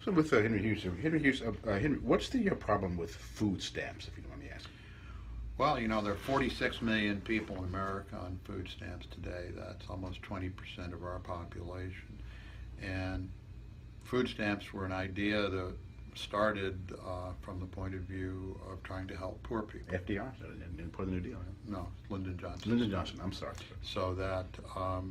So with Henry, what's the problem with food stamps, if you don't mind me asking? Well, you know, there are 46 million people in America on food stamps today. That's almost 20% of our population. And food stamps were an idea that started from the point of view of trying to help poor people. FDR and part of the New Deal. No, Lyndon Johnson. Lyndon Johnson, I'm sorry. So that the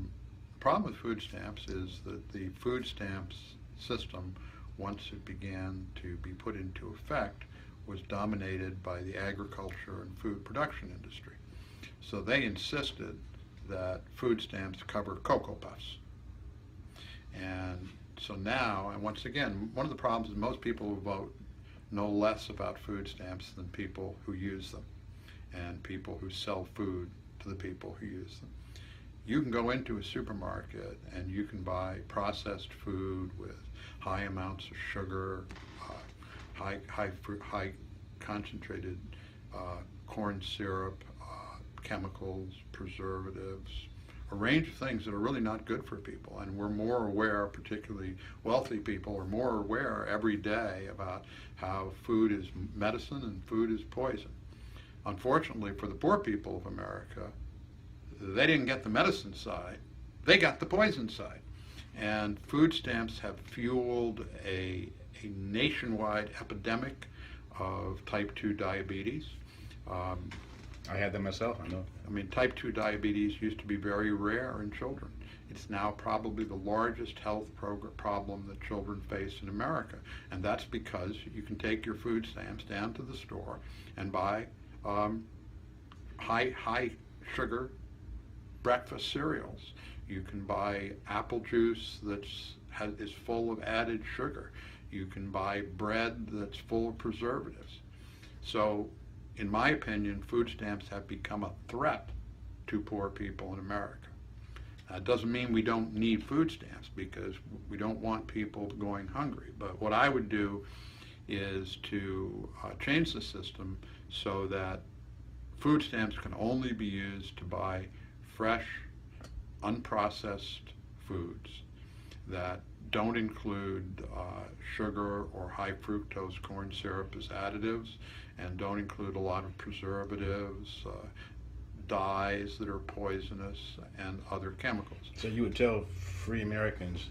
problem with food stamps is that the food stamps system, once it began to be put into effect, was dominated by the agriculture and food production industry. So they insisted that food stamps cover Cocoa Puffs. And so now, and once again, one of the problems is most people who vote know less about food stamps than people who use them and people who sell food to the people who use them. You can go into a supermarket and you can buy processed food with high amounts of sugar, high concentrated corn syrup, chemicals, preservatives, a range of things that are really not good for people. And we're more aware, particularly wealthy people, are more aware every day about how food is medicine and food is poison. Unfortunately for the poor people of America, they didn't get the medicine side, they got the poison side. And food stamps have fueled a nationwide epidemic of type 2 diabetes. I had that myself, I know. I mean, type 2 diabetes used to be very rare in children. It's now probably the largest health problem that children face in America. And that's because you can take your food stamps down to the store and buy high sugar breakfast cereals. You can buy apple juice that is full of added sugar. You can buy bread that's full of preservatives. So, in my opinion, food stamps have become a threat to poor people in America. It doesn't mean we don't need food stamps, because we don't want people going hungry. But what I would do is to change the system so that food stamps can only be used to buy fresh, unprocessed foods that don't include sugar or high fructose corn syrup as additives, and don't include a lot of preservatives, dyes that are poisonous, and other chemicals. So you would tell free Americans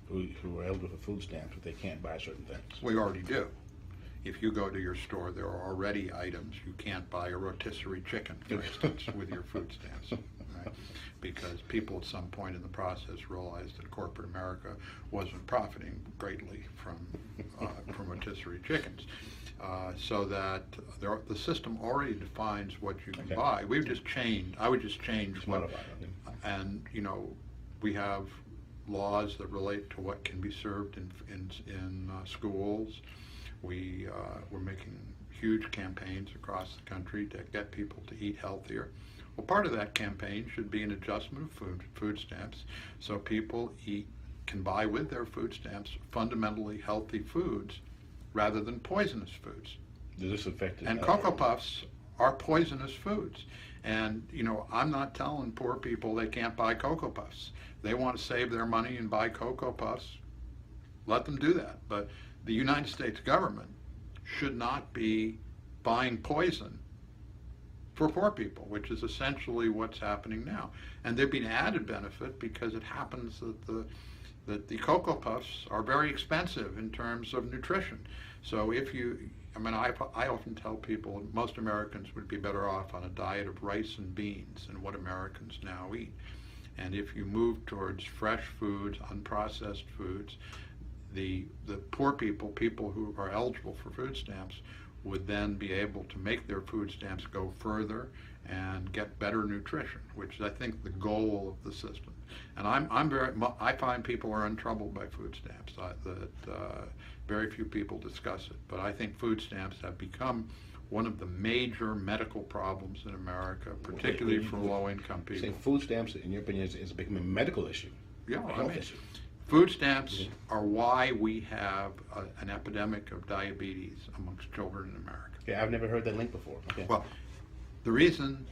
who are eligible for food stamps that they can't buy certain things? We already do. If you go to your store, there are already items. You can't buy a rotisserie chicken, for instance, with your food stamps. Right? Because people at some point in the process realized that corporate America wasn't profiting greatly from rotisserie chickens. So that the system already defines what you can buy. We've just changed. I would just change what, and you know, we have laws that relate to what can be served in schools. We're making huge campaigns across the country to get people to eat healthier. Well, part of that campaign should be an adjustment of food stamps, so people can buy with their food stamps fundamentally healthy foods rather than poisonous foods. Does this affect it? And Cocoa Puffs are poisonous foods. And, you know, I'm not telling poor people they can't buy Cocoa Puffs. They want to save their money and buy Cocoa Puffs, let them do that. But the United States government should not be buying poison for poor people, which is essentially what's happening now. And there'd be an added benefit, because it happens that the Cocoa Puffs are very expensive in terms of nutrition. So if I often tell people most Americans would be better off on a diet of rice and beans than what Americans now eat. And if you move towards fresh foods, unprocessed foods, the poor people who are eligible for food stamps, would then be able to make their food stamps go further and get better nutrition, which is, I think, the goal of the system. And I find people are untroubled by food stamps. Very few people discuss it, but I think food stamps have become one of the major medical problems in America, particularly for low-income people. Say food stamps, in your opinion, is becoming a medical issue. Yeah, I mean, food stamps are why we have an epidemic of diabetes amongst children in America. Okay, I've never heard that link before. Okay. Well, the reason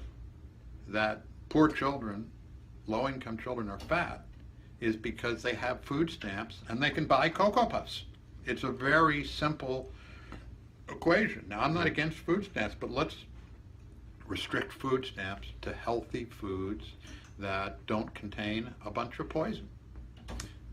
that poor children, low-income children, are fat is because they have food stamps and they can buy Cocoa Puffs. It's a very simple equation. Now, I'm not against food stamps, but let's restrict food stamps to healthy foods that don't contain a bunch of poison.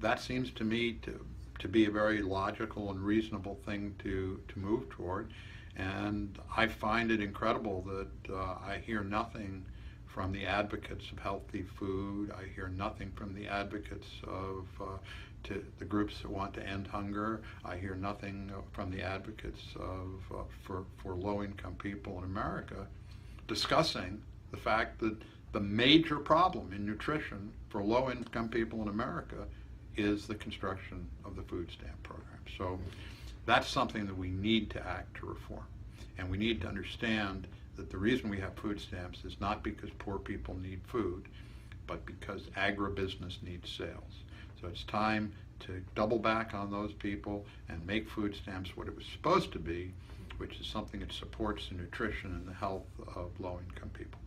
That seems to me to be a very logical and reasonable thing to move toward. And I find it incredible that I hear nothing from the advocates of healthy food. I hear nothing from the advocates of the groups that want to end hunger. I hear nothing from the advocates of for low-income people in America discussing the fact that the major problem in nutrition for low-income people in America is the construction of the food stamp program. So that's something that we need to act to reform. And we need to understand that the reason we have food stamps is not because poor people need food, but because agribusiness needs sales. So it's time to double back on those people and make food stamps what it was supposed to be, which is something that supports the nutrition and the health of low-income people.